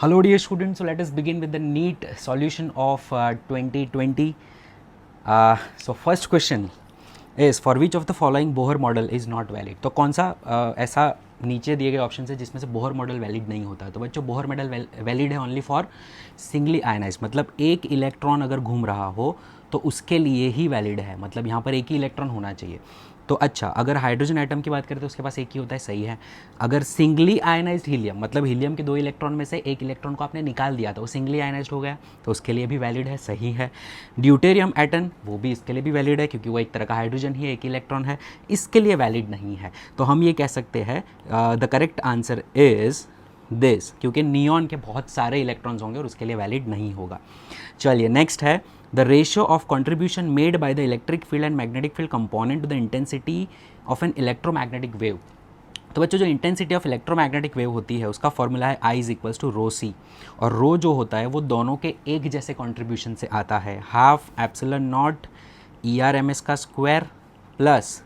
Hello dear students, so let us begin with the NEET solution of 2020. So first question is for which of the following Bohr model is not valid. तो कौन सा ऐसा नीचे दिए गए option है जिसमें से बोहर मॉडल वैलिड नहीं होता. तो बच्चों बोहर मॉडल वैलिड है ओनली फॉर सिंगली आयनाइज, मतलब एक इलेक्ट्रॉन अगर घूम रहा हो तो उसके लिए ही वैलिड है, मतलब यहाँ पर एक ही इलेक्ट्रॉन होना चाहिए. तो अच्छा, अगर हाइड्रोजन एटम की बात करें तो उसके पास एक ही होता है, सही है. अगर सिंगली आयनाइज्ड हीलियम, मतलब हीलियम के 2 इलेक्ट्रॉन में से एक इलेक्ट्रॉन को आपने निकाल दिया तो वो सिंगली आयनाइज्ड हो गया, तो उसके लिए भी वैलिड है, सही है. ड्यूटेरियम एटम, वो भी इसके लिए भी वैलिड है क्योंकि वो एक तरह का हाइड्रोजन ही एक इलेक्ट्रॉन है, इसके लिए वैलिड नहीं है. तो हम ये कह सकते हैं the correct answer is this, क्योंकि नियॉन के बहुत सारे इलेक्ट्रॉन्स होंगे और उसके लिए वैलिड नहीं होगा. चलिए नेक्स्ट है the ratio of contribution made by the electric field and magnetic field component to the intensity of an electromagnetic wave. तो बच्चों जो इंटेंसिटी ऑफ इलेक्ट्रोमैग्नेटिक वेव होती है उसका फॉर्मूला है I इज इक्वल्स टू रो सी, और रो जो होता है वो दोनों के एक जैसे कंट्रीब्यूशन से आता है, हाफ एप्सिलॉन नॉट ERMS का square plus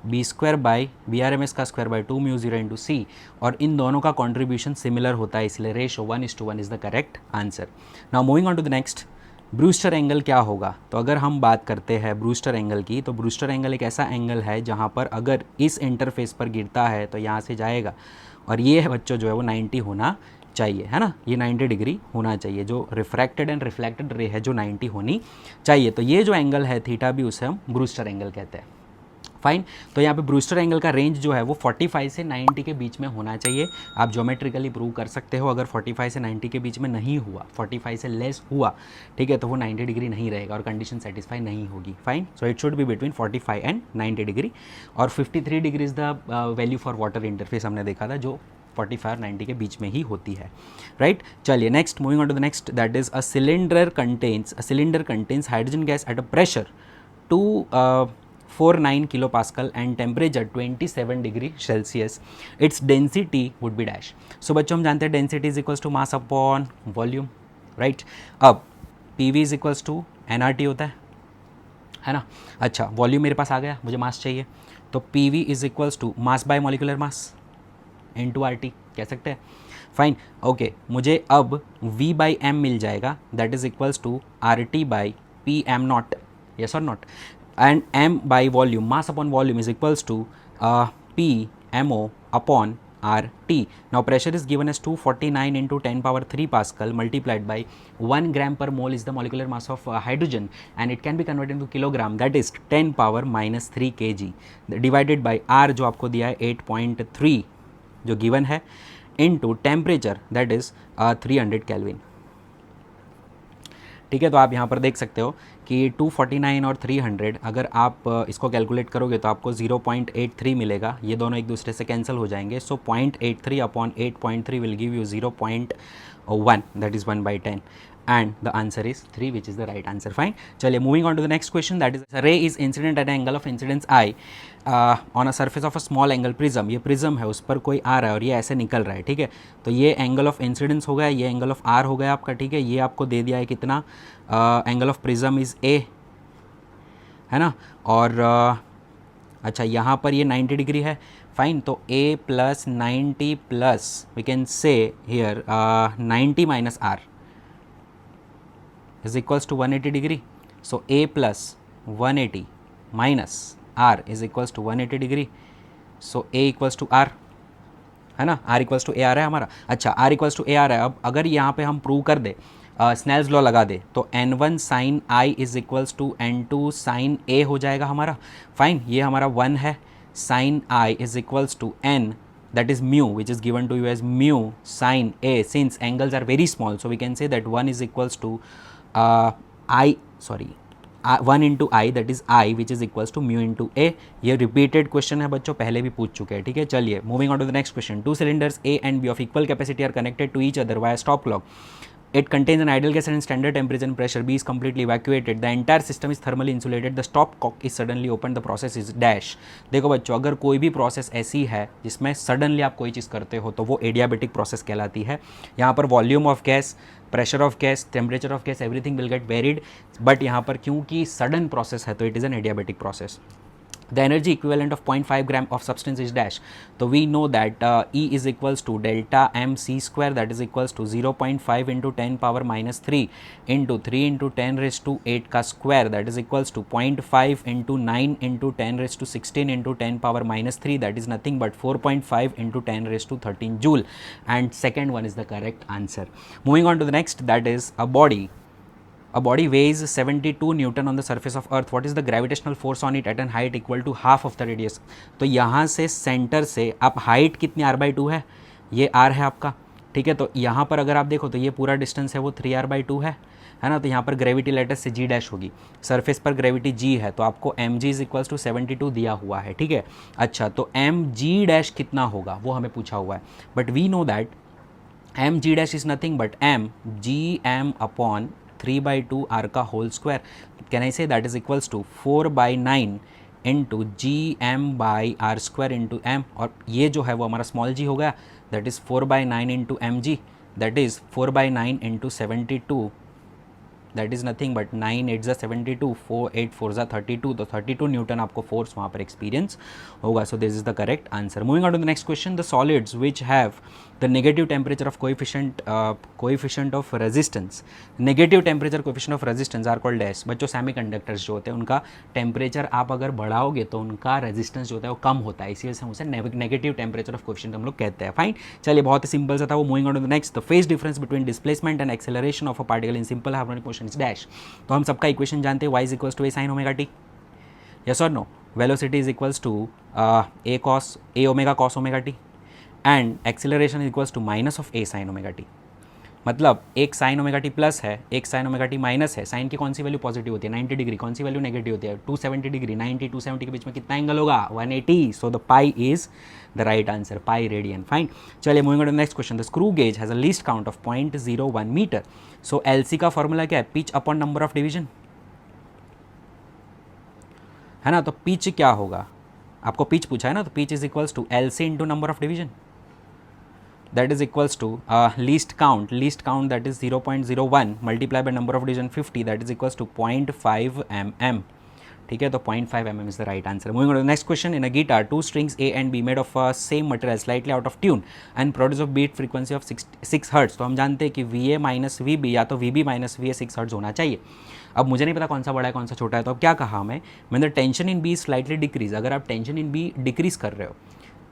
B square by BRMS का square by 2 mu 0 into C, और इन दोनों का कॉन्ट्रीब्यूशन सिमिलर होता है, इसलिए ratio 1:1 is the correct answer. Now moving on to the next, Brewster angle क्या होगा. तो अगर हम बात करते हैं ब्रूस्टर एंगल की, तो ब्रूस्टर एंगल एक ऐसा एंगल है जहाँ पर अगर इस इंटरफेस पर गिरता है तो यहाँ से जाएगा, और ये है बच्चों जो है वो 90 होना चाहिए, है ना, ये 90 डिग्री होना चाहिए. जो रिफ्रैक्टेड एंड रिफ्लेक्टेड रे है जो 90 होनी चाहिए, तो ये जो एंगल है थीटा भी उसे हम ब्रूस्टर एंगल कहते हैं. फाइन. तो यहाँ पे ब्रूस्टर एंगल का रेंज जो है वो 45 से 90 के बीच में होना चाहिए. आप ज्योमेट्रिकली प्रूव कर सकते हो, अगर 45 से 90 के बीच में नहीं हुआ, 45 से लेस हुआ, ठीक है, तो वो 90 डिग्री नहीं रहेगा और कंडीशन सेटिस्फाई नहीं होगी. Fine. So it should be between 45 and 90 degree, और 53 degree is the value for water interface हमने देखा था जो 45 और 90 के बीच में ही होती है. राइट. चलिए next, moving on to the next, that is a cylinder contains hydrogen gas at a pressure 249 kilopascal and temperature 27 degree Celsius. It's density would be dash. So बच्चों हम जानते हैं density is equals to mass upon volume. Right. अब PV is equals to NRT होता है ना. अच्छा, volume मेरे पास आ गया, मुझे मास चाहिए, तो PV is equals to mass by molecular mass into RT कह सकते हैं. फाइन. ओके, मुझे अब V बाई M मिल जाएगा, that is equals to RT by PM naught, yes और naught, and M by volume, mass upon volume is equals to PMO upon RT. Now pressure is given as 249 into 10 power 3 Pascal multiplied by 1 gram per mole is the molecular mass of hydrogen, and it can be converted into kilogram, that is 10 power minus 3 kg divided by R जो आपको दिया है 8.3 जो given है into temperature that is 300 Kelvin. ठीक है. तो आप यहाँ पर देख सकते हो कि 249 और 300 अगर आप इसको कैलकुलेट करोगे तो आपको 0.83 मिलेगा, ये दोनों एक दूसरे से कैंसिल हो जाएंगे. सो 0.83 upon 8.3 will give you 0.1, that is 1/10, and the answer is 3, which is the right answer. Fine. चलिए moving on to the next question, that is a ray is incident at an angle of incidence I on a surface of a small angle prism. ये prism है, उस पर कोई आ रहा है और ये ऐसे निकल रहा है, ठीक है. तो ये एंगल ऑफ इंसिडेंस हो गया, ये एंगल ऑफ R हो गया आपका, ठीक है. ये आपको दे दिया है कितना, angle of prism is A, है ना. और अच्छा, यहाँ पर ये 90 डिग्री है. फाइन. तो A plus 90 plus we can say here 90 minus R is equals to 180 degree. So A plus 180 minus R is equals to 180 degree. So A equals to R, है ना. R equals to A आ रहा है हमारा. अच्छा, R equals to A आ रहा है. अब अगर यहाँ पे हम प्रूव कर दे, स्नेल्स लॉ लगा दे, तो N1 sin I is equals to N2 sin A हो जाएगा हमारा. फाइन. ये हमारा 1 है. sin I is equals to N, that is mu, which is given to you as mu sin A. Since angles are very small, so we can say that 1 is equals to 1 into I, that is I, which is equals to mu into A. ये repeated question है बच्चों, पहले भी पूछ चुके हैं, ठीक है. चलिए moving on to the next question. 2 cylinders A and B of equal capacity are connected to each other via stop clock. It contains an ideal gas and standard temperature and pressure. B is completely evacuated. The entire system is thermally insulated. The stop cock is suddenly opened. The process is dash. देखो बच्चों, अगर कोई भी process ऐसी है जिसमें suddenly आप कोई चीज़ करते हो तो वो एडियाबेटिक प्रोसेस कहलाती है. यहाँ पर volume of gas, pressure of gas, temperature of gas, everything will get varied, but यहाँ पर क्योंकि सडन प्रोसेस है तो it is an adiabatic process. the energy equivalent of 0.5 gram of substance is dash. So we know that E is equals to delta mc square, that is equals to 0.5 into 10 power minus 3 into 3 into 10 raised to 8 का square, that is equals to 0.5 into 9 into 10 raised to 16 into 10 power minus 3, that is nothing but 4.5 into 10 raised to 13 joule, and second one is the correct answer. Moving on to the next, that is a body. A body weighs 72 Newton on the surface of earth. What is the gravitational force on it at an height equal to half of the radius? तो यहाँ से centre से आप height कितनी r/2 है, ये r है आपका, ठीक है। तो यहाँ पर अगर आप देखो तो ये पूरा डिस्टेंस है वो 3r/2 है ना। तो यहाँ पर ग्रेविटी लेटर से g डैश होगी, सरफेस पर ग्रेविटी g है, तो आपको mg इज इक्वल्स टू 72 दिया हुआ है, ठीक है। अच्छा, तो mg डैश कितना होगा वो हमें पूछा हुआ है, but we know that mg dash is nothing but mgm upon 3/2 r का whole square. Can I say that is equals to 4/9 into gm/r² into m, और ये जो है वो हमारा स्मॉल g हो गया, that is 4/9 into mg, that is 4/9 into 72, that is nothing but 9 8 ज़ा 72, 4 8 4 ज़ा 32, तो 32 न्यूटन आपको फोर्स वहाँ पर एक्सपीरियंस होगा। So this is the correct answer. Moving on to the next question, the solids which have the negative temperature of coefficient of resistance, negative temperature coefficient of resistance are called dash. बच्चों semiconductors जो होते हैं उनका temperature आप अगर बढ़ाओगे तो उनका resistance जो होता है वो कम होता है, इसी वजह से हम उसे नेगेटिव टेम्परेचर ऑफ कोएफिशिएंट हम लोग कहते हैं। फाइन, चलिए बहुत ही सिंपल सा था वो। Moving on to the next, the phase difference between displacement and acceleration of a particle in simple harmonic motion is dash. तो हम सबका इक्वेशन जानते हैं, y is equals to a sin omega t, yes और no. Velocity is equals to a omega cos omega t and acceleration is equals to minus of a sin omega t। मतलब एक sine omega t plus है, एक sine omega T minus है। Sign की कौन सी value positive होती है, 90 degree, कौन सी वैल्यू नेगेटिव होती है, 270 डिग्री। 90 270 के बीच में कितना एंगल होगा, 180। So the pi is the right answer, pi radian. Fine, चलिए moving on to the next question, the screw gauge has a least count of 0.01 metre. So LC का formula क्या है, pitch upon number of division, है ना। तो pitch क्या होगा, आपको पिच पूछा है ना, तो pitch is equals to LC into number of division, that is equals to least count that is 0.01 multiply by number of division 50, that is equals to 0.5 mm, ठीक है। तो 0.5 mm is the right answer. Moving on to the next question, in a guitar, two strings A and B made of same material slightly out of tune and produce a beat frequency of 6 Hz। तो हम जानते हैं कि VA minus VB या तो VB minus VA 6 Hz होना चाहिए। अब मुझे नहीं पता कौन सा बड़ा है कौन सा छोटा है, तो अब क्या कहा मैंने tension in be slightly decrease. अगर आप टेंशन इन बी डिक्रीज कर रहे हो,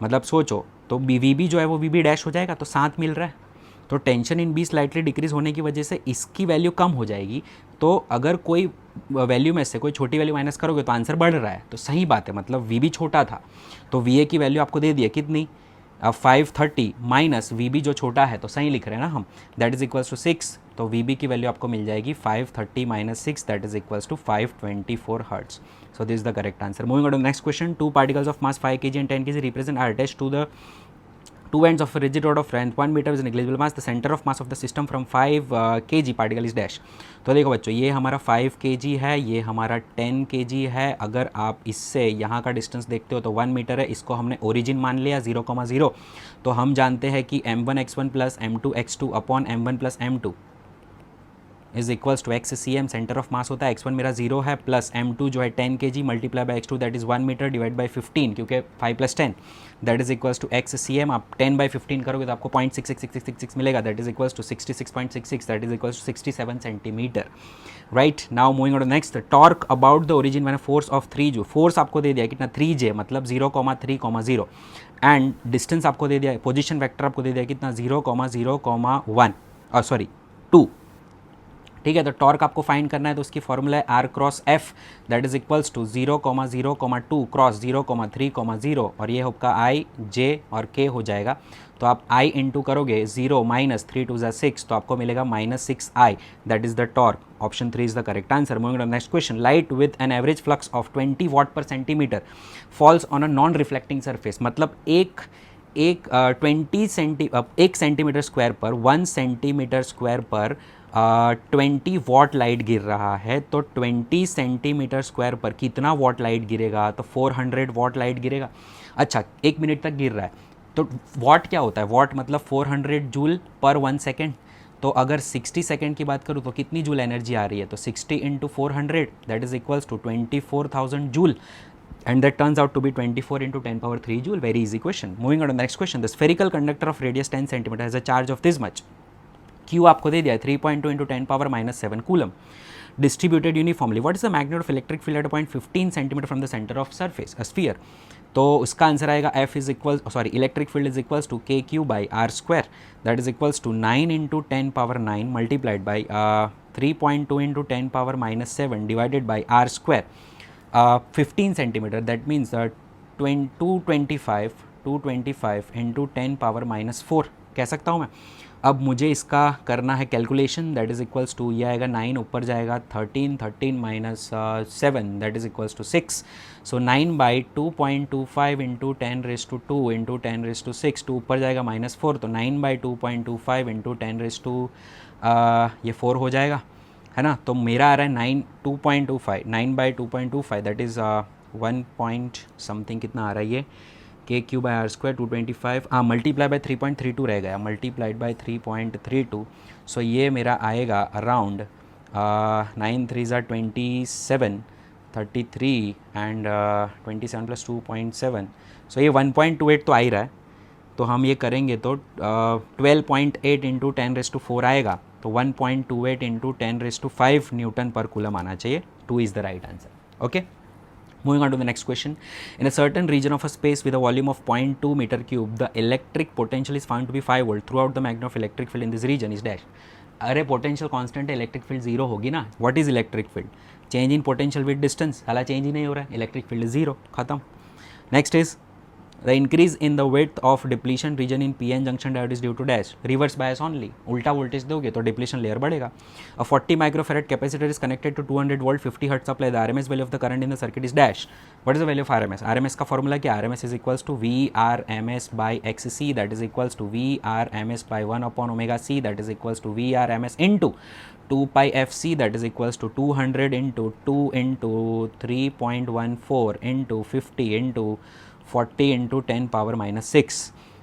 मतलब सोचो तो VB जो है वो VB डैश हो जाएगा, तो 7 मिल रहा है, तो tension in be slightly decrease होने की वजह से इसकी वैल्यू कम हो जाएगी। तो अगर कोई वैल्यू में से कोई छोटी वैल्यू माइनस करोगे तो आंसर बढ़ रहा है, तो सही बात है, मतलब VB छोटा था तो VA की वैल्यू आपको दे दी है कितनी, 530 माइनस VB जो छोटा है, तो सही लिख रहे हैं ना हम, दैट इज इक्वल्स टू 6। तो VB की वैल्यू आपको मिल जाएगी 530 minus 6, that is equals to 524 hertz. So this is the correct answer. Moving on to the next question, two particles of mass 5 kg and 10 kg represent are attached to the two ends of a rigid rod of length 1 meter with negligible mass. The center of mass of the system from 5 kg particle is dash. तो देखो बच्चों, ये हमारा 5 kg है, ये हमारा 10 kg है। अगर आप इससे यहाँ का डिस्टेंस देखते हो तो 1 मीटर है, इसको हमने ओरिजिन मान लिया 0,0। तो हम जानते हैं कि m1x1 plus m2x2 upon m1 plus m2 is equals to x C M, centre of mass होता है, x1 मेरा 0 है, प्लस m2 जो है 10 kg multiply by x2 that is 1 metre divide by 15, क्योंकि 5 plus 10 that is equals to x C M. आप 10 by 15 करोगे तो आपको 0.66666 मिलेगा, that is equals to 66.66, that is equals to 67 centimetre. Right, now moving on to next, torque about the origin मैंने force of 3J, force आपको दे दिया कितना 3J मतलब 0,3,0 एंड डिस्टेंस आपको दे दिया, पोजिशन वैक्टर आपको दे दिया कितना 0,0,1 सॉरी 2, ठीक है। तो टॉर्क आपको फाइंड करना है, तो उसकी फॉर्मूला है R cross F that is equals to 0,0,2 cross 0,3,0 और ये आपका I J और K हो जाएगा। तो आप I इंटू करोगे 0 माइनस 3 2 6, तो आपको मिलेगा -6I, that is the torque. Option 3 is the correct answer. Moving on next question, light with an average flux of 20 वाट पर centimetre falls on a non reflecting surface. मतलब एक 1 सेंटीमीटर स्क्वायर पर 1 centimetre square पर 20 what light गिर रहा है, तो 20 centimetre square पर कितना वॉट लाइट गिरेगा, तो 400 वॉट लाइट गिरेगा। अच्छा, 1 मिनट तक गिर रहा है, तो वॉट क्या होता है, वॉट मतलब 400 जूल पर 1 सेकेंड। तो अगर 60 सेकेंड की बात करूँ तो कितनी जूल एनर्जी आ रही है, तो 60 into 400 that is equals to 24,000 joule. and that turns out to be 24 into 10 power 3 joule. Very easy question. Moving on to the next question. The spherical conductor of radius 10 cm has a charge of this much. Q आपको दे दिया 3.2 into 10 power minus 7 coulomb distributed uniformly. What is the magnitude of electric field at a point 15 cm from the center of surface, a sphere? तो उसका answer आएगा F is equal electric field is equals to k q by r square, that is equals to 9 into 10 power 9 multiplied by 3.2 into 10 power minus 7 divided by r square 15 centimetre, that means 225 into 10 power minus 4 कह सकता हूँ मैं. अब मुझे इसका करना है calculation, that is equals to ये आएगा 9 ऊपर जाएगा 13 minus 7 that is equals to 6. So 9 by 2.25 into 10 raise to 2 into 10 raise to 6, 2 ऊपर जाएगा माइनस 4, तो 9 बाई 2.25 इंटू 10 रेस टू ये 4 हो जाएगा, है ना. तो मेरा आ रहा है 9 by 2.25 that is 1 point something कितना आ रहा है ये के क्यू बाई आर स्क्वायर 225, हाँ मल्टीप्लाई बाई 3.32 रह गया, मल्टीप्लाइड बाई 3.32. सो ये मेरा आएगा अराउंड 9 3 ज़ा 27 33 एंड 27 प्लस 2.7. सो ये 1.28 तो आ ही रहा है. तो हम ये करेंगे तो 12.8 इंटू 10 रेस टू 4 आएगा, तो 1.28 इंटू 10 रेस टू 5 न्यूटन पर कूलम आना चाहिए. 2 is the right answer. Okay. Moving on to the next question. In a certain region of a space with a volume of 0.2 meter cube, the electric potential is found to be 5 volt. Throughout the magnitude of electric field in this region is dash. अरे potential constant है, electric field zero होगी ना. What is electric field? Change in potential with distance. हालांकि change ही नहीं हो रहा है, electric field zero, खत्म. Next is the increase in the width of depletion region in PN junction diode is due to dash. Reverse bias only. उल्टा voltage दोगे तो depletion layer बढ़ेगा. A 40 microfarad capacitor is connected to 200 volt 50 hertz supply. The RMS value of the current in the circuit is dash. What is the value of RMS? RMS का formula क्या? RMS is equals to VRMS by XC, that is equals to VRMS by 1 upon omega C, that is equals to VRMS into 2 pi FC, that is equals to 200 into 2 into 3.14 into 50 into 40 into 10 power minus 6.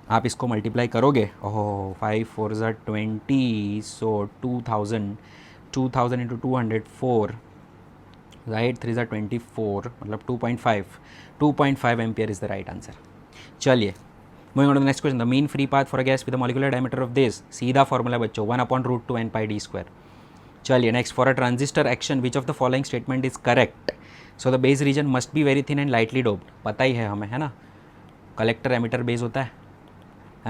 आप इसको multiply करोगे, ओह 5 4 ज़ा 20, सो 2000 into 200 4 right, 3 ज़ा 24 मतलब 2.5 ampere is the right answer. चलिए moving on to the next question. The mean free path for a gas with the molecular diameter of this, सीधा formula बच्चों 1/√2 n pi d square. चलिए next. For a transistor action which of the following statement is correct? So the base region must be very thin and lightly doped. पता ही है हमें, है ना. Collector emitter base होता है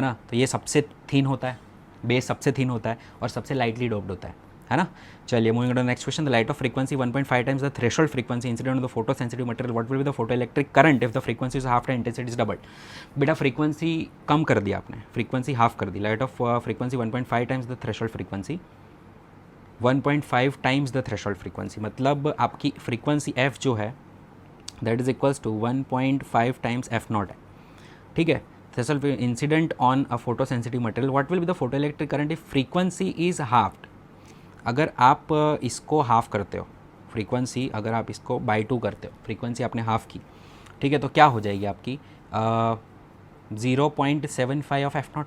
ना. तो ये सबसे थिन होता है, बेस सबसे थिन होता है और सबसे लाइटली डोप्ड होता है ना. चलिए moving to the next question. The light of frequency 1.5 times the threshold frequency incident on the photo sensitive material, what will be the photo electric current if the frequency is half the intensity is doubled? बेटा frequency कम कर दिया आपने, frequency half कर दी. Light of frequency 1.5 times the threshold frequency, 1.5 times the threshold frequency, मतलब आपकी frequency f जो है that is equals to 1.5 times f0 है. ठीक है. Threshold incident on a photo sensitive material, what will be the photo electric current if frequency is halved? अगर आप इसको हाफ करते हो फ्रीक्वेंसी, अगर आप इसको बाई 2 करते हो, फ्रीक्वेंसी आपने हाफ की, ठीक है, तो क्या हो जाएगी आपकी 0.75 ऑफ f0.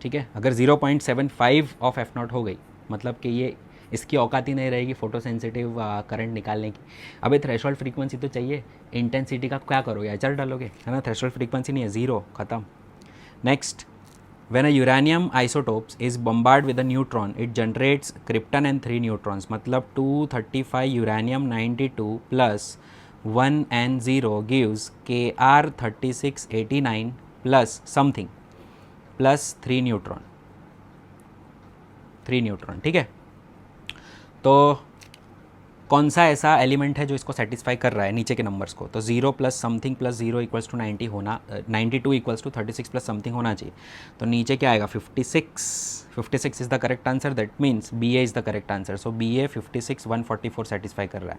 ठीक है. अगर 0.75 ऑफ f0 हो गई मतलब कि ये इसकी औकात ही नहीं रहेगी फोटो सेंसिटिव करंट निकालने की. अबे थ्रेशोल्ड फ्रीक्वेंसी तो चाहिए, इंटेंसिटी का क्या करोगे, एचआर डालोगे, है ना. थ्रेशोल्ड फ्रीक्वेंसी नहीं है, जीरो, खत्म. Next. When a uranium isotopes is bombard with a neutron it generates krypton and 3 neutrons, मतलब 235 uranium 92 plus 1 N0 gives Kr 3689 plus something plus 3 neutron. ठीक है. तो कौन सा ऐसा एलिमेंट है जो इसको सेटिस्फाई कर रहा है नीचे के नंबर्स को? तो 0 plus something plus 0 equals to 90 होना, 92 इक्वल्स टू 36 प्लस समथिंग होना चाहिए. तो नीचे क्या आएगा 56 is the correct answer, that means B A is the correct answer. So B A 56 144 satisfy कर रहा है.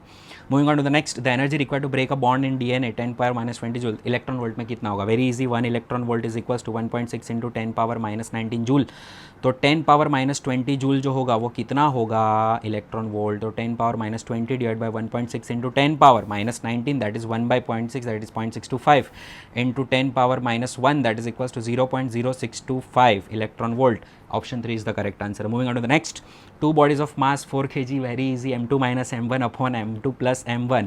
Moving on to the next. The energy required to break a bond in DNA 10 power minus 20 joule, electron volt में कितना होगा? Very easy. 1 electron volt is equals to 1.6 into 10 power minus 19 joule. तो 10 power minus 20 joule जो होगा वो कितना होगा electron volt? तो 10 power minus 20 divide by 1.6 into 10 power minus 19 that is 1/0.6 that is 0.625 into 10 power minus 1 that is equals to 0.0625 electron volt. Option 3 is the correct answer. Moving on to the next. 2 bodies of mass 4 kg, very easy. m2 minus m1 upon m2 plus m1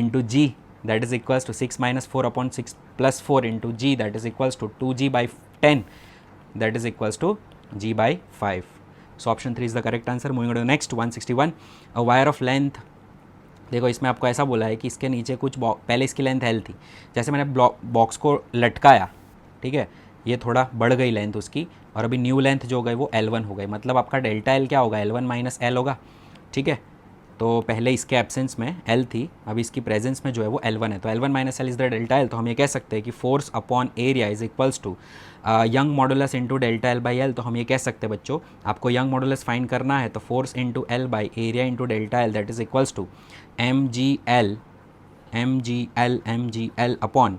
into g that is equals to 6 minus 4 upon 6 plus 4 into g, that is equals to 2g by 10, that is equals to g by 5. So option 3 is the correct answer. Moving on to the next 161. A wire of length, देखो इसमें आपको ऐसा बोला है कि इसके नीचे कुछ पहले इसकी लेंथ L थी, जैसे मैंने बॉक्स को लटकाया, ठीक है, ये थोड़ा बढ़ गई लेंथ उसकी, और अभी न्यू लेंथ जो हो गई वो L1 हो गई, मतलब आपका डेल्टा L क्या होगा, L1 माइनस L होगा, ठीक है। तो पहले इसके एब्सेंस में L थी, अभी इसकी प्रेजेंस में जो है वो L1 है, तो L1 minus L is the delta L। तो हम ये कह सकते हैं कि force upon area is equals to Young modulus into delta L by L। तो हम ये कह सकते हैं बच्चों, आपको यंग मॉडुलस फाइंड करना है तो force into L by area into delta L, that is equals to mg L upon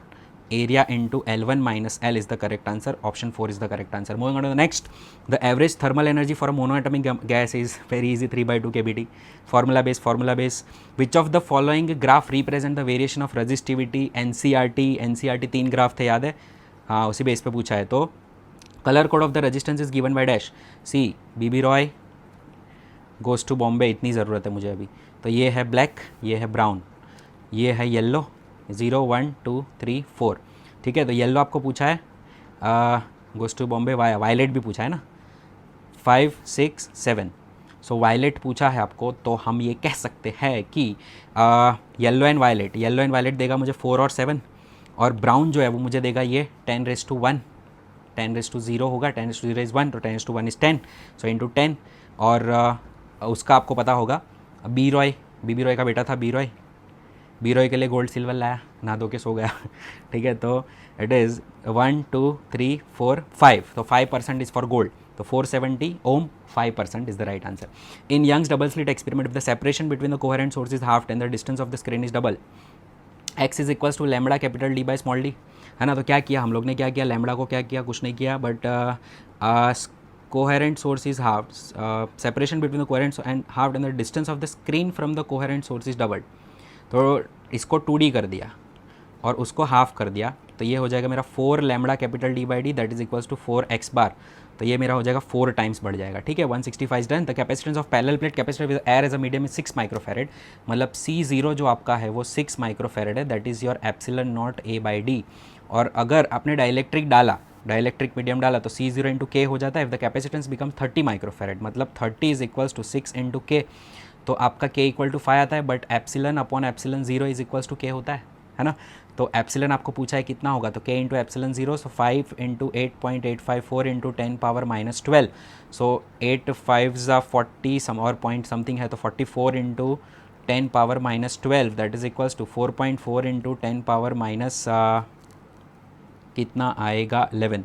area into L1 minus L is the correct answer. Option 4 is the correct answer. Moving on to the next, the average thermal energy for a monoatomic gas is very easy, 3/2 kBT. Formula base. Which of the following graph represent the variation of resistivity? NCRT 3 graph थे, याद है, हाँ उसी base पे पूछा है। तो colour code of the resistance is given by dash, see BB Roy goes to Bombay, इतनी ज़रूरत है मुझे अभी। तो ये है ब्लैक, ये है ब्राउन, ये है येलो, 0 1 2 3 4, ठीक है। तो येलो आपको पूछा है गोज टू बॉम्बे, वायलेट भी पूछा है ना, 5 6 7। सो वायलेट पूछा है आपको, तो हम ये कह सकते हैं कि येलो एंड वायलेट देगा मुझे 4 और 7, और ब्राउन जो है वो मुझे देगा ये 10⁻1, 10⁻0 होगा, 10⁻0 इज़ 1, तो 10⁻1 इज़ 10, सो इंटू 10। और उसका आपको पता होगा बीबी रॉय का बेटा था बी रॉय के लिए गोल्ड सिल्वर लाया, नहा धो के सो गया ठीक है। तो इट इज़ 1 2 3 4 5, तो 5% इज़ फॉर गोल्ड, तो 470 ohm, 5% is the right answer. In Young's double slit experiment, the separation between the coherent source is half and the distance of the screen is double, x is equals to lambda capital D by small d, है ना। तो क्या किया हम लोग ने, क्या किया, लैम्बडा को क्या किया, कुछ नहीं किया, but coherent source is half, separation between the coherent and half and the distance of the screen from the coherent source is double. तो इसको 2D कर दिया और उसको हाफ कर दिया, तो ये हो जाएगा मेरा 4 lambda capital D by d, that is equals to 4x बार, तो ये मेरा हो जाएगा 4 टाइम्स बढ़ जाएगा, ठीक है। 165 done. The capacitance of parallel plate capacitor with air as a medium is 6 microfarad, मतलब C0 जो आपका है वो 6 माइक्रोफैरेड है, that is your epsilon naught A by d. और अगर आपने डाइलेक्ट्रिक मीडियम डाला तो C0 इंटू K हो जाता है। If the capacitance become 30 microfarad, मतलब 30 is equals to 6 into K, तो आपका K इक्वल टू 5 आता है, but epsilon upon epsilon 0 is equals to K होता है ना। तो एप्सिलन आपको पूछा है कितना होगा, तो K into epsilon 0, so 5 into 8.854 into 10 power minus 12, so 8 5 40 some और पॉइंट समथिंग है, तो 44 into 10 power minus 12, that is equals to 4.4 into 10 power minus कितना आएगा 11,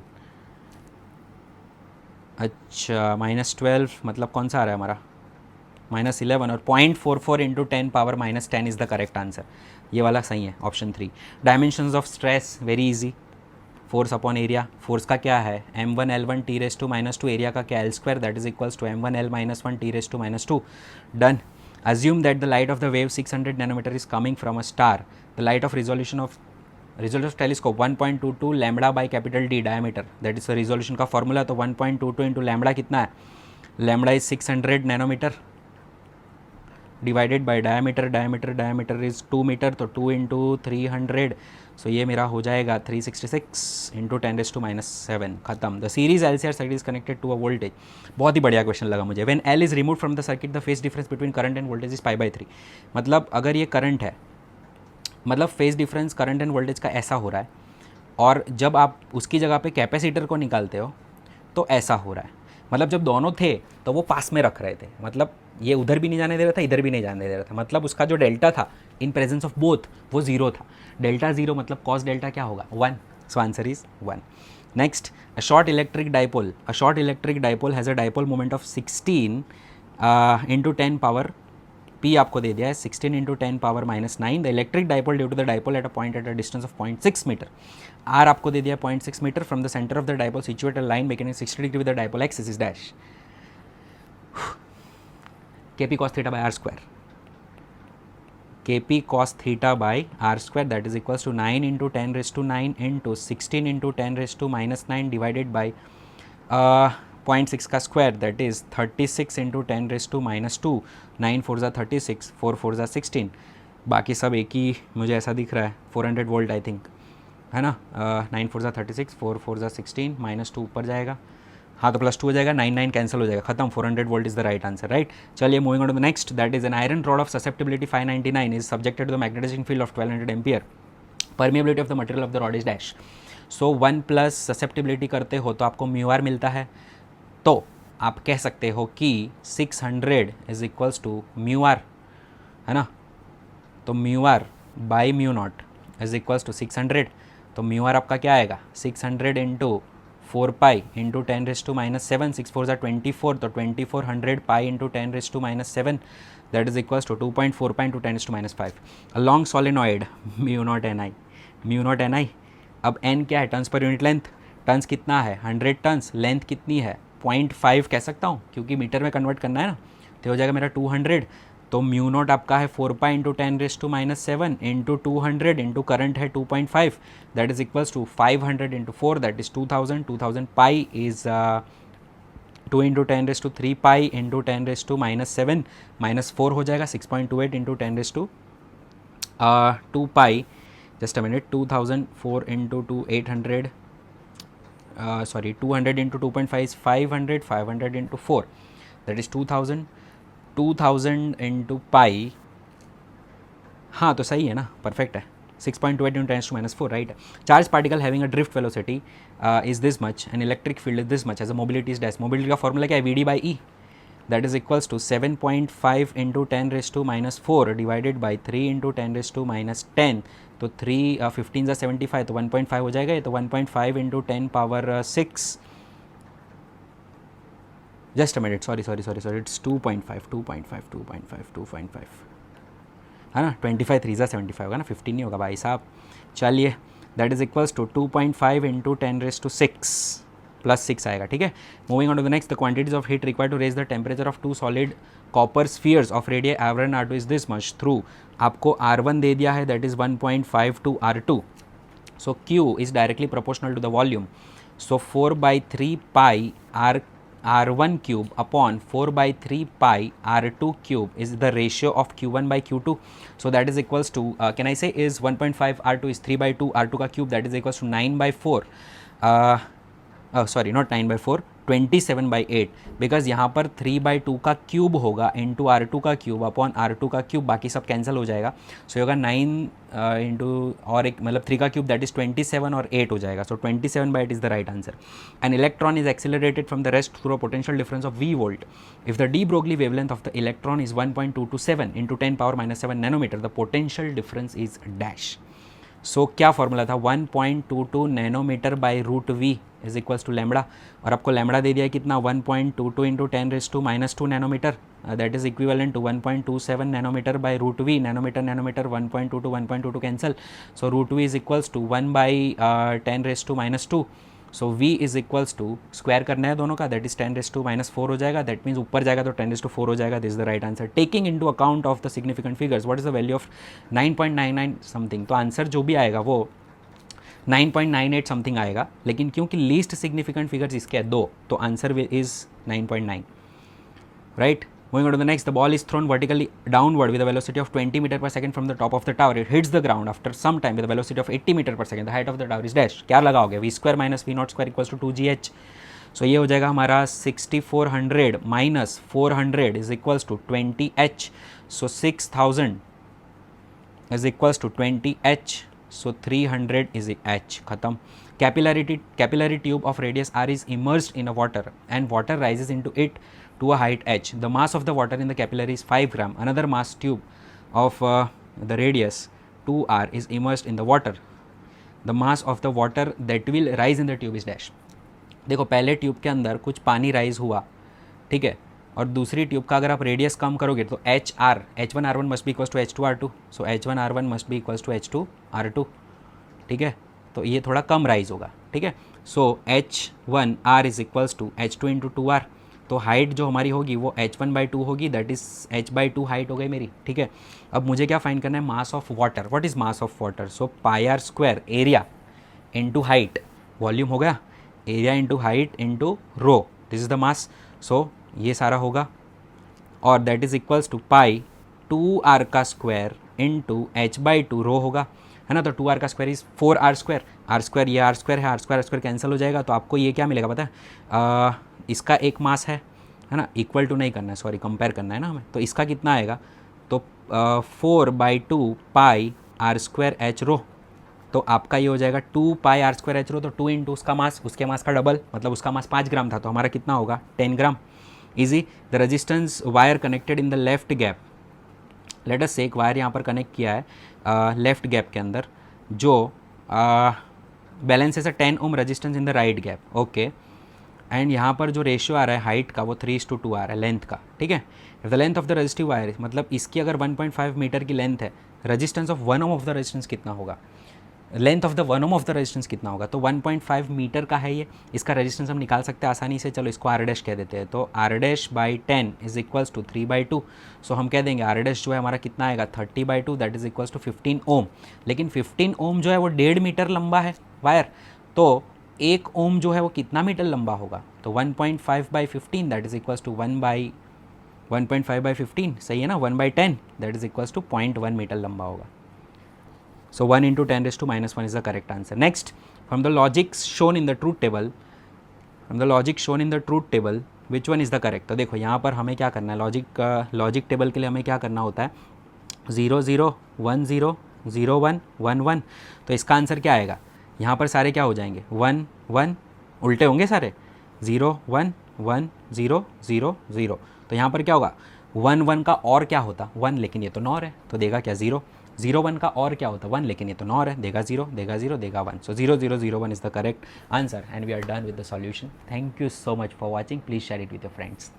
अच्छा माइनस 12, मतलब कौन सा आ रहा है हमारा -11, और 0.44 into 10 power minus 10 is the correct answer, ये वाला सही है, option 3। Dimensions of stress very easy, force upon area, force का क्या है m1 L1 T⁻², एरिया का क्या L², that is equals to m1 L-1 T⁻²। Done. assume that the light of the wave 600 nanometer is coming from a star, the light of resolution of telescope 1.22 lambda by capital D diameter, that is resolution का formula, तो 1.22 into lambda कितना है, lambda is 600 nanometre divided by diameter is 2 metre, तो 2 into 300, सो ये मेरा हो जाएगा 366 into 10⁻⁻7, खत्म। The series LCR circuit is connected to a voltage, बहुत ही बढ़िया क्वेश्चन लगा मुझे। When L is remove from the circuit the phase difference between current and voltage is π/3, मतलब अगर ये करंट है, मतलब phase difference current and voltage का ऐसा हो रहा है, और जब आप उसकी जगह पे कैपेसिटर को निकालते हो तो ऐसा हो रहा है, मतलब जब दोनों थे तो वो पास में रख रहे थे, मतलब ये उधर भी नहीं जाने दे रहा था, इधर भी नहीं जाने दे रहा था, मतलब उसका जो डेल्टा था इन प्रेजेंस ऑफ बोथ वो 0 था। डेल्टा 0 मतलब कॉस डेल्टा क्या होगा 1, so answer is 1। Next, a short electric dipole has a dipole moment of 16 into 10 power, P आपको दे दिया है 16 into 10 power -9, the electric dipole due to the dipole at a point at a distance of 0.6 metre, R आपको दे दिया है 0.6 metre, from the centre of the dipole situate a line making 60 degree with the dipole axis is dash, Kp cos theta by r square, Kp cos theta by r square, that is equals to 9 into 10⁻9 into 16 into 10⁻⁻9 divided by 0.6 का square, that is 36 into 10⁻², 9 4 ज़ा 36, 4 4 ज़ा 16, बाकी सब एक ही मुझे ऐसा दिख रहा है, 400 वोल्ट आई थिंक, है ना। 9 4 ज़ा 36, 4 4 ज़ा 16, -2 ऊपर जाएगा, हाँ तो +2 हो जाएगा, 9 9 कैंसिल हो जाएगा, खत्म, 400 volt is the right answer, right. चलिए moving on to the next, that is an iron rod of susceptibility 599 is subjected to the magnetising field of 1200 ampere, permeability of the material of the rod is dash. So 1 plus susceptibility करते हो तो आपको mu R मिलता है, तो आप कह सकते हो कि 600 is equals to mu r, है ना। तो mu r by mu naught is equals to 600, तो म्यू आर आपका क्या आएगा, 600 इंटू 4 पाई इंटू 10⁻⁷, 6 4 ज़ा 24, तो 2400 pi into 10⁻⁷, that is equals to 2.4 pi into 10⁻⁵। A long solenoid mu naught n I, mu naught n I. अब n क्या है, turns per unit length, turns कितना है 100 टन्स, लेंथ कितनी है 0.5 कह सकता हूँ क्योंकि मीटर में कन्वर्ट करना है ना, तो हो जाएगा मेरा 200, तो म्यू नॉट आपका है 4 pi into 10⁻⁷ into 200 into current है 2.5, that is equals to 500 into 4, that is 2000, 2000 pi is 2 into 10⁻³ pi into 10⁻⁻⁷, -4 हो जाएगा, 6.28 into 10⁻² pi, just a minute, 2004 into 2 800, sorry 200 into 2.5 is 500, 500 into 4 that is 2000, 2000 into pi, हाँ तो सही है ना, perfect है, 6.28 into 10⁻⁴, right. Charge particle having a drift velocity is this much and electric field is this much as a mobility is dash. Mobility का formula क्या है, V D by E, that is equals to 7.5 into 10⁻⁴ divided by 3 into 10⁻⁻10, तो 3 15 ज़ा 75, तो 1.5 हो जाएगा, ये तो 1.5 into 10⁻⁶, just a minute, sorry, it's 2.5, है ना, 25 3 ज़ा 75 होगा ना, 15 नहीं होगा भाई साहब। चलिए that is equals to 2.5 into 10⁻⁶ plus 6 आएगा, ठीक है। Moving on to the next, the quantities of heat required to raise the temperature of 2 solid copper spheres of radius R1 R2 is this much through, आपको R1 दे दिया है that is 1.52 R2, so Q is directly proportional to the volume, so 4/3 pi R1 cube upon 4/3 pi R2 cube is the ratio of Q1 by Q2, so that is equals to can I say is 1.5 R2 is 3/2 R2 का cube, that is equals to 9/4, sorry not 9/4, 27/8, because यहाँ पर 3/2 का cube होगा into R2 का cube upon R2 का cube, बाकी सब cancel हो जाएगा, सो होगा 9 इंटू और एक मतलब 3 का क्यूब दैट इज 27 और 8 हो जाएगा, so 27/8 is the right answer. An electron is accelerated from the rest through a potential difference of V volt, if the de Broglie wavelength of the electron is 1.227 into 10⁻⁻⁷ nanometre, the potential difference is dash. So क्या formula था, 1.22 nanometre by root V is equals to lambda, और आपको lambda दे दिया है कितना 1.22 into 10⁻⁻² nanometre, that is equivalent to 1.27 nanometre by root V, nanometre 1.22 cancel, so root V is equals to 1/10⁻², so v is equals to square करना है दोनों का, दैट इज 10⁻⁴ हो जाएगा, दैट मीन्स ऊपर जाएगा तो 10⁻⁴ हो जाएगा, this is the right answer. Taking into account of the significant figures, what is the value of 9.99 something, तो आंसर जो भी आएगा वो 9.98 समथिंग आएगा, लेकिन क्योंकि लीस्ट सिग्निफिकेंट फिगर्स इसके है 2, तो answer is 9.9, right. Moving on to the next, the ball is thrown vertically downward with a velocity of 20 meter per second from the top of the tower. It hits the ground after some time with a velocity of 80 meter per second. The height of the tower is dash. क्या लगाओगे, v square minus v naught square equals to 2gh. So ये हो जाएगा हमारा 6400 minus 400 is equals to 20h. So 6000 is equals to 20h. So 300 is h. खत्म. Capillary tube of radius r is immersed in a water and water rises into it to a height h. The mass of the water in the capillary is 5 gram. Another mass tube of the radius 2r is immersed in the water. The mass of the water that will rise in the tube is dash. देखो पहले tube के अंदर कुछ पानी rise हुआ, ठीक है, और दूसरी ट्यूब का अगर आप रेडियस कम करोगे तो H1R1 must be equals to H2R2, so H1R1 must be equals to H2R2, ठीक है, तो ये थोड़ा कम राइज होगा, ठीक है। So H1R is equals to H2 into 2R, तो हाइट जो हमारी होगी वो H1/2 होगी, दैट इज H/2 हाइट हो गई मेरी, ठीक है। अब मुझे क्या फाइंड करना है, mass of water, what is mass of water, so πr² area into height, volume हो गया, area into height into rho, this is the mass, so ये सारा होगा, और that is equals to pi 2r का square into h by two rho होगा, है ना। तो 2r का स्क्वायर इज़ 4r², r² ये r² है, r² कैंसिल हो जाएगा, तो आपको ये क्या मिलेगा पता है, इसका एक मास है ना, इक्वल टू नहीं करना है, सॉरी कंपेयर करना है ना हमें, तो इसका कितना आएगा, तो 4/2 पाई r² h रो, तो आपका ये हो जाएगा 2 पाई r² h रो, तो 2 इंटू उसका मास, उसके मास का डबल, मतलब उसका मास 5 ग्राम था, तो हमारा कितना होगा 10 gram. Easy. The resistance wire connected in the left gap, let us से एक वायर यहाँ पर कनेक्ट किया है लेफ्ट गैप के अंदर, जो बैलेंस है 10 ohm resistance in the right gap, okay. And यहाँ पर जो रेशियो आ रहा है हाइट का वो 3:2 आ रहा है लेंथ का, ठीक है। The length of the resistive wire, मतलब इसकी अगर 1.5 मीटर की लेंथ है, resistance of 1 ohm of the resistance कितना होगा, length of the 1 ohm of the resistance कितना होगा, तो 1.5 मीटर का है ये, इसका रेजिस्टेंस हम निकाल सकते हैं आसानी से, चलो इसको r डैश कह देते हैं, तो r/10 इज इक्वल्स टू 3/2, सो हम कह देंगे r डैश जो है हमारा कितना आएगा 30/2, दैट इज इक्वल्स टू 15 ओम। लेकिन 15 ओम जो है वो 1.5 मीटर लंबा है वायर, तो 1 ओम जो है वो कितना मीटर लंबा होगा, तो 1.5/15 दैट इज इक्वल्स टू 1/1.5/15, सही है ना, 1/10 that is equals to 0.1 metre लंबा होगा। So 1 into 10 raised to minus 1 is the correct answer. Next, from the logic shown in the truth table, which one is the correct? तो देखो यहाँ पर हमें क्या करना है, लॉजिक टेबल के लिए हमें क्या करना होता है, 0 0 1 0 0 1 1 1, तो इसका आंसर क्या आएगा, यहाँ पर सारे क्या हो जाएंगे 1 1, उल्टे होंगे सारे, 0 1 1 0 0 0, तो यहाँ पर क्या होगा 1 1 का और क्या होता 1, लेकिन ये तो नॉर है, तो देगा क्या 0, 0 1 का और क्या होता 1, लेकिन ये तो नॉर है, देगा 0 देगा 0 देगा 1, so 0 0 0 1 is the correct answer and we are done with the solution. Thank you so much for watching, please share it with your friends.